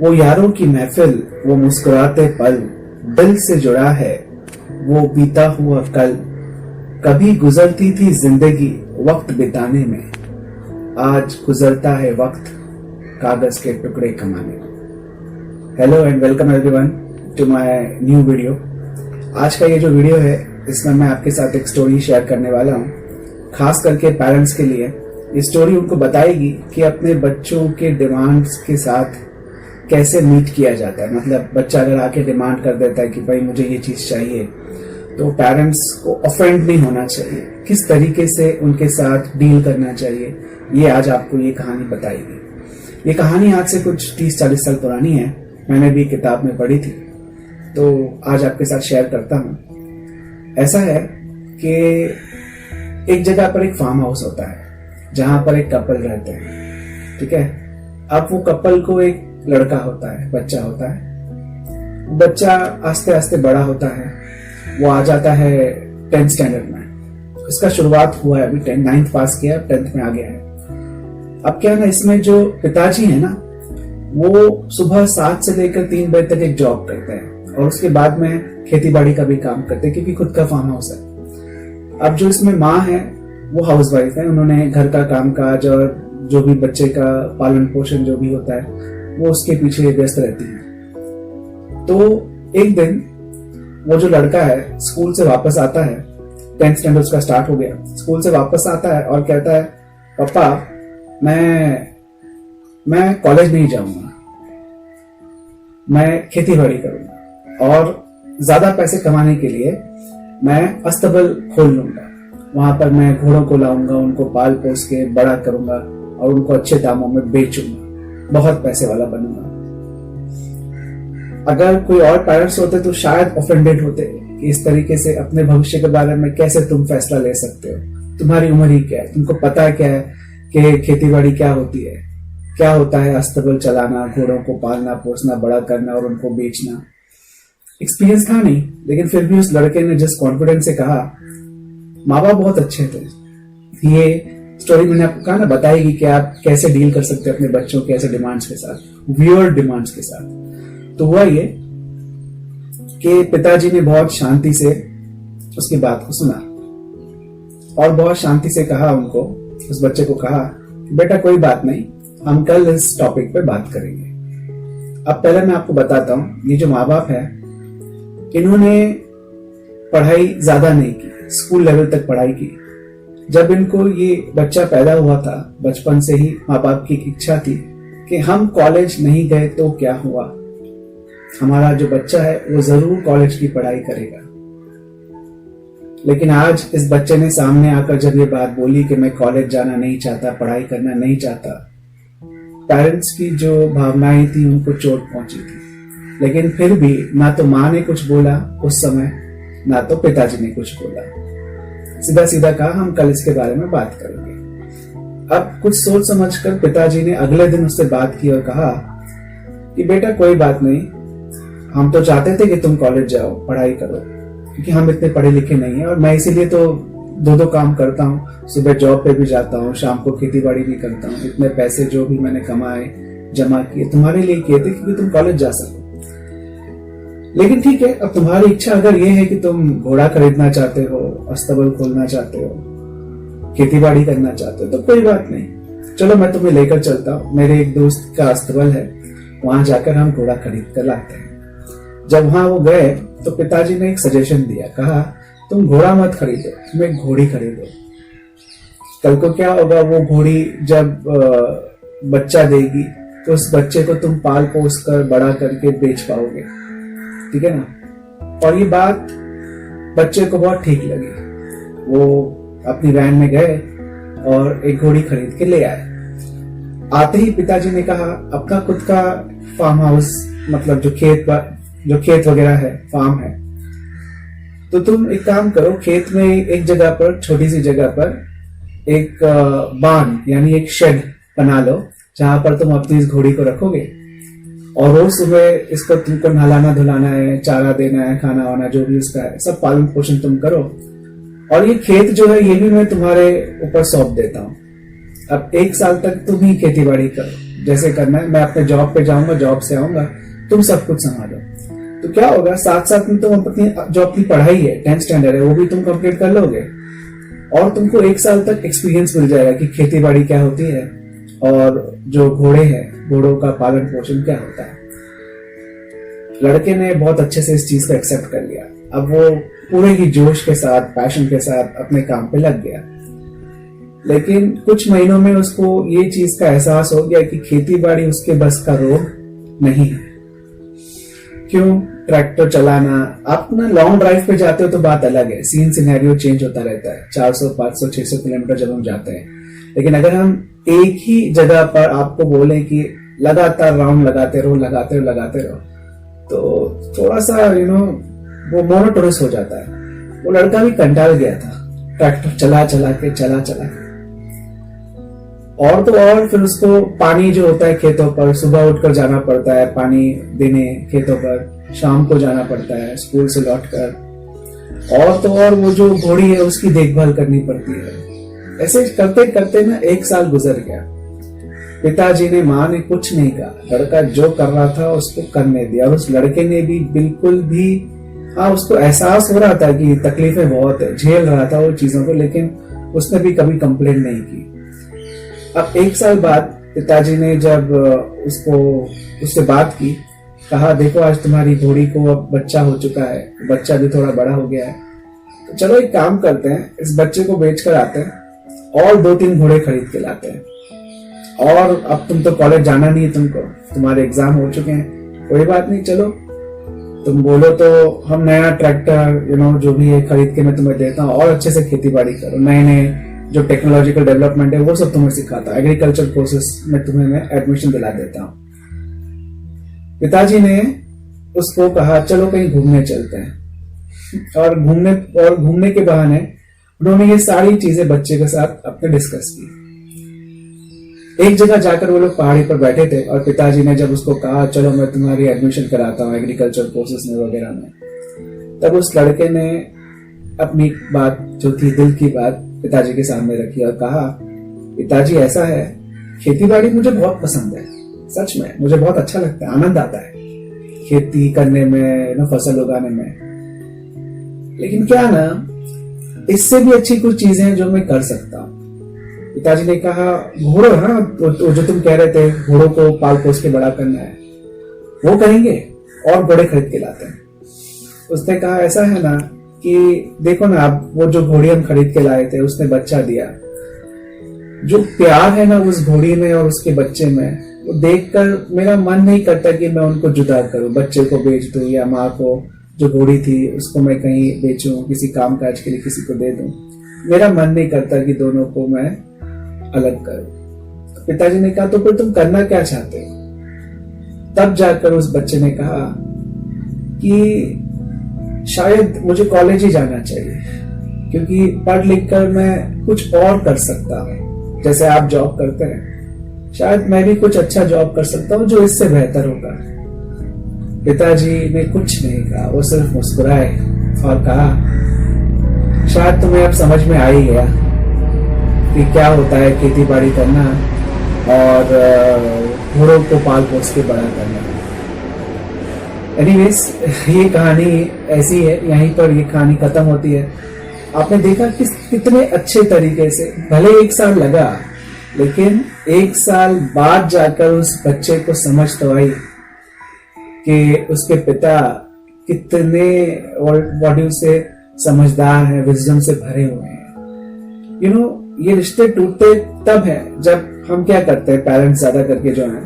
वो यारों की महफिल, वो मुस्कुराते पल, दिल से जुड़ा है वो बीता हुआ कल। कभी गुजरती थी जिंदगी वक्त बिताने में, आज गुजरता है वक्त कागज के टुकड़े कमाने में। Hello and welcome everyone to my new video. आज का ये जो वीडियो है इसमें मैं आपके साथ एक स्टोरी शेयर करने वाला हूँ, खास करके पेरेंट्स के लिए। ये स्टोरी उनको बताएगी कि अपने बच्चों के डिमांड्स के साथ कैसे मीट किया जाता है। मतलब बच्चा अगर आके डिमांड कर देता है कि भाई मुझे ये चीज चाहिए, तो पेरेंट्स को ऑफेंड नहीं होना चाहिए, किस तरीके से उनके साथ डील करना चाहिए, ये आज आपको ये कहानी बताएगी। ये कहानी आज से कुछ 30-40 साल पुरानी है, मैंने भी किताब में पढ़ी थी, तो आज आपके साथ शेयर करता हूँ। ऐसा है कि एक जगह पर एक फार्म हाउस होता है जहां पर एक कपल रहते हैं, ठीक है। अब वो कपल को एक लड़का होता है, बच्चा होता है। बच्चा आस्ते आस्ते बड़ा होता है, वो आ जाता है 10th स्टैंडर्ड में। इसका शुरुआत हुआ है, अभी 9th पास किया, 10th में आ गया है। अब क्या है ना, इसमें जो पिताजी है ना, वो सुबह 7 से लेकर 3 बजे तक एक जॉब करते हैं और उसके बाद में खेती बाड़ी का भी काम करते हैं, क्योंकि खुद का फार्म हाउस है। अब जो इसमें माँ है वो हाउसवाइफ है, उन्होंने घर का कामकाज और जो भी बच्चे का पालन पोषण जो भी होता है वो उसके पीछे व्यस्त रहती है। तो एक दिन वो जो लड़का है स्कूल से वापस आता है, 10th स्टैंडर्ड का स्टार्ट हो गया, स्कूल से वापस आता है और कहता है, पापा मैं कॉलेज नहीं जाऊंगा, मैं खेती बाड़ी करूंगा और ज्यादा पैसे कमाने के लिए मैं अस्तबल खोल लूंगा। वहां पर मैं घोड़ों को लाऊंगा, उनको पाल पोस के बड़ा करूंगा और उनको अच्छे दामों में बेचूंगा, बहुत पैसे वाला बनूंगा। अगर कोई और पेरेंट्स होते तो शायद ऑफेंडेड होते कि इस तरीके से अपने भविष्य के बारे में कैसे तुम फैसला ले सकते हो, तुम्हारी उम्र ही क्या है, तुमको पता है क्या है कि खेतीबाड़ी क्या होती है, क्या होता है अस्तबल चलाना, घोड़ों को पालना पोसना, बड़ा करना और उनको बेचना। एक्सपीरियंस था नहीं, लेकिन फिर भी उस लड़के ने जिस कॉन्फिडेंस से कहा, माँ बाप बहुत अच्छे थे। ये स्टोरी मैंने आपको कहा ना, बताएगी कि आप कैसे डील कर सकते हैं अपने बच्चों के ऐसे डिमांड्स के साथ, वियर्ड डिमांड्स के साथ। तो हुआ ये कि पिताजी ने बहुत शांति से उसकी बात को सुना और बहुत शांति से कहा उनको, उस बच्चे को कहा, बेटा कोई बात नहीं, हम कल इस टॉपिक पे बात करेंगे। अब पहले मैं आपको बताता हूँ, ये जो माँ बाप है इन्होंने पढ़ाई ज्यादा नहीं की, स्कूल लेवल तक पढ़ाई की। जब इनको ये बच्चा पैदा हुआ था, बचपन से ही माँ बाप की इच्छा थी कि हम कॉलेज नहीं गए तो क्या हुआ, हमारा जो बच्चा है वो जरूर कॉलेज की पढ़ाई करेगा। लेकिन आज इस बच्चे ने सामने आकर जब ये बात बोली कि मैं कॉलेज जाना नहीं चाहता, पढ़ाई करना नहीं चाहता, पेरेंट्स की जो भावनाएं थी उनको चोट पहुंची थी। लेकिन फिर भी ना तो माँ ने कुछ बोला उस समय, ना तो पिताजी ने कुछ बोला। सीधा सीधा कहा, हम कल इसके बारे में बात करेंगे। अब कुछ सोच समझकर पिताजी ने अगले दिन उससे बात की और कहा कि बेटा कोई बात नहीं, हम तो चाहते थे कि तुम कॉलेज जाओ, पढ़ाई करो, क्योंकि हम इतने पढ़े लिखे नहीं है और मैं इसीलिए तो दो काम करता हूँ, सुबह जॉब पे भी जाता हूँ, शाम को खेती बाड़ी भी करता हूँ। इतने पैसे जो भी मैंने कमाए जमा किए तुम्हारे लिए किए थे क्योंकि तुम कॉलेज जा सको। लेकिन ठीक है, अब तुम्हारी इच्छा अगर ये है कि तुम घोड़ा खरीदना चाहते हो, अस्तबल खोलना चाहते हो, खेतीबाड़ी करना चाहते हो, तो कोई बात नहीं, चलो मैं तुम्हें लेकर चलता हूँ। मेरे एक दोस्त का अस्तबल है, वहां जाकर हम घोड़ा खरीद कर लाते हैं। जब वहां वो गए तो पिताजी ने एक सजेशन दिया, कहा तुम घोड़ा मत खरीदो, तुम एक घोड़ी खरीदो। कल को क्या होगा, वो घोड़ी जब बच्चा देगी तो उस बच्चे को तुम पाल पोस कर बड़ा करके बेच पाओगे, ठीक है ना। और ये बात बच्चे को बहुत ठीक लगी, वो अपनी वैन में गए और एक घोड़ी खरीद के ले आए। आते ही पिताजी ने कहा, अपना खुद का फार्म हाउस, मतलब जो खेत वगैरह है, फार्म है, तो तुम एक काम करो, खेत में एक जगह पर, छोटी सी जगह पर एक बान यानी एक शेड बना लो, जहां पर तुम अपनी इस घोड़ी को रखोगे और रोज सुबह इसको तुमको नहलाना धुलाना है, चारा देना है, खाना वाना जो भी उसका है, सब पालन पोषण तुम करो। और ये खेत जो है ये भी मैं तुम्हारे ऊपर सौंप देता हूँ, अब 1 साल तक तुम ही खेती बाड़ी करो, जैसे करना है, मैं अपने जॉब पे जाऊंगा, जॉब से आऊंगा, तुम सब कुछ संभालो। तो क्या होगा, साथ साथ में तुम अपनी जो अपनी पढ़ाई है 10th स्टैंडर्ड है वो भी तुम कंप्लीट कर लोगे, और तुमको 1 साल तक एक्सपीरियंस मिल जाएगा कि खेती बाड़ी क्या होती है और जो घोड़े हैं, घोड़ों का पालन पोषण क्या होता है। लड़के ने बहुत अच्छे से इस चीज को एक्सेप्ट कर लिया। अब वो पूरे ही जोश के साथ, पैशन के साथ अपने काम पे लग गया। लेकिन कुछ महीनों में उसको ये चीज का एहसास हो गया कि खेती बाड़ी उसके बस का रोग नहीं है। क्यों? ट्रैक्टर चलाना, आप ना लॉन्ग ड्राइव पे जाते हो तो बात अलग है, सीन सिनेरियो चेंज होता रहता है, 400, 500, 600 किलोमीटर जब हम जाते हैं। लेकिन अगर हम एक ही जगह पर आपको बोले कि लगातार राउंड लगाते रहो, तो थोड़ा सा वो मोनोटोनस हो जाता है। वो लड़का भी कंटाल गया था ट्रैक्टर चला के। और तो और फिर उसको पानी जो होता है खेतों पर, सुबह उठकर जाना पड़ता है पानी देने खेतों पर, शाम को जाना पड़ता है स्कूल से लौटकर, और तो और वो जो घोड़ी है उसकी देखभाल करनी पड़ती है। ऐसे करते करते ना 1 साल गुजर गया। पिताजी ने, माँ ने कुछ नहीं कहा, लड़का जो कर रहा था उसको करने दिया। और उस लड़के ने भी बिल्कुल भी, हाँ उसको एहसास हो रहा था कि तकलीफें बहुत है, झेल रहा था वो चीजों को, लेकिन उसने भी कभी कंप्लेन नहीं की। अब 1 साल बाद पिताजी ने जब उससे बात की, कहा देखो आज तुम्हारी घोड़ी को अब बच्चा हो चुका है, बच्चा भी थोड़ा बड़ा हो गया है, तो चलो एक काम करते हैं, इस बच्चे को बेच कर आते हैं और 2-3 घोड़े खरीद के लाते हैं। और अब तुम तो कॉलेज जाना नहीं है, तुम्हारे एग्जाम हो चुके हैं, कोई बात नहीं, चलो तुम बोलो तो हम नया ट्रैक्टर जो भी है खरीद के मैं तुम्हें देता हूँ, और अच्छे से खेती बाड़ी करो, नए जो टेक्नोलॉजिकल डेवलपमेंट है वो सब तुम्हें सिखाता हूँ, एग्रीकल्चर कोर्सेस में तुम्हें मैं एडमिशन दिला देता हूँ। पिताजी ने उसको कहा चलो कहीं घूमने चलते हैं, और घूमने के बहाने उन्होंने ये सारी चीजें बच्चे के साथ अपने डिस्कस की। एक जगह जाकर वो लोग पहाड़ी पर बैठे थे, और पिताजी ने जब उसको कहा चलो मैं तुम्हारी एडमिशन कराता हूँ एग्रीकल्चर कोर्सेज में वगैरह में, तब उस लड़के ने अपनी बात जो थी, दिल की बात पिताजी के सामने रखी और कहा पिताजी ऐसा है, खेती बाड़ी मुझे बहुत पसंद है, सच में मुझे बहुत अच्छा लगता है, आनंद आता है खेती करने में, फसल उगाने में, लेकिन क्या ना इससे भी अच्छी कुछ चीजें हैं जो मैं कर सकता हूँ। पिताजी ने कहा घोड़ो, हाँ जो तुम कह रहे थे घोड़ों को पाल पोस के बड़ा करना है, वो करेंगे और घोड़े खरीद के लाते हैं। उसने कहा ऐसा है ना कि देखो ना, आप वो जो घोड़ी हम खरीद के लाए थे उसने बच्चा दिया, जो प्यार है ना उस घोड़ी में और उसके बच्चे में, वो देखकर मेरा मन नहीं करता कि मैं उनको जुदा करूं, बच्चे को बेच दूं, या माँ को जो घोड़ी थी उसको मैं कहीं बेचूं, किसी काम काज के लिए किसी को दे दूं। मेरा मन नहीं करता कि दोनों को मैं अलग करूं। तो पिताजी ने कहा तो फिर तुम करना क्या चाहते हो? तब जाकर उस बच्चे ने कहा कि शायद मुझे कॉलेज ही जाना चाहिए, क्योंकि पढ़ लिख कर मैं कुछ और कर सकता हूँ, जैसे आप जॉब करते हैं, शायद मैं भी कुछ अच्छा जॉब कर सकता हूँ जो इससे बेहतर होगा। पिताजी ने कुछ नहीं कहा, वो सिर्फ मुस्कुराए और कहा शायद तुम्हें अब समझ में आ ही गया कि क्या होता है खेती बाड़ी करना और घोड़ों को पाल पोस के बड़ा करना। एनीवेज, ये कहानी ऐसी है, यहीं पर ये कहानी खत्म होती है। आपने देखा कि कितने अच्छे तरीके से, भले 1 साल लगा, लेकिन 1 साल बाद जाकर उस बच्चे को समझ तो आई कि उसके पिता कितने बॉडी से समझदार है, विजडम से भरे हुए हैं। ये रिश्ते टूटते तब है जब हम क्या करते हैं, पेरेंट्स ज्यादा करके जो है,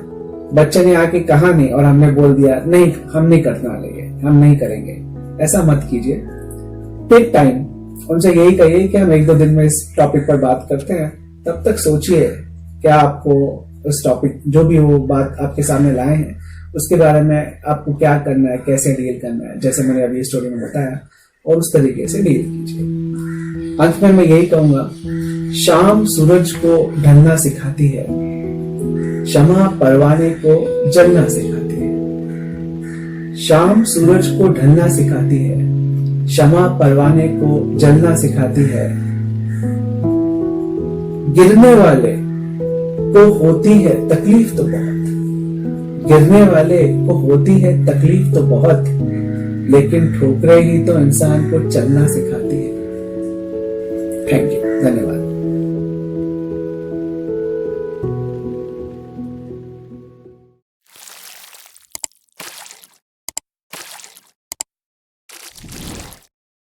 बच्चे ने आके कहा नहीं और हमने बोल दिया नहीं हम नहीं करने वाले, हम नहीं करेंगे। ऐसा मत कीजिए, टेक टाइम। उनसे यही कहिए कि हम 1-2 दिन में इस टॉपिक पर बात करते हैं, तब तक सोचिए क्या आपको उस टॉपिक, जो भी वो बात आपके सामने लाए हैं, उसके बारे में आपको क्या करना है, कैसे डील करना है, जैसे मैंने अभी स्टोरी में बताया, और उस तरीके से डील कीजिए। अंत में मैं यही कहूंगा, शाम सूरज को ढलना सिखाती है, क्षमा परवाने को जलना सिखाती है। शाम सूरज को ढलना सिखाती है, क्षमा परवाने को जलना सिखाती है। गिरने वाले को होती है तकलीफ तो बहुत, गिरने वाले को होती है तकलीफ तो बहुत, लेकिन ठोकरें ही तो इंसान को चलना सिखाती है। Thank you.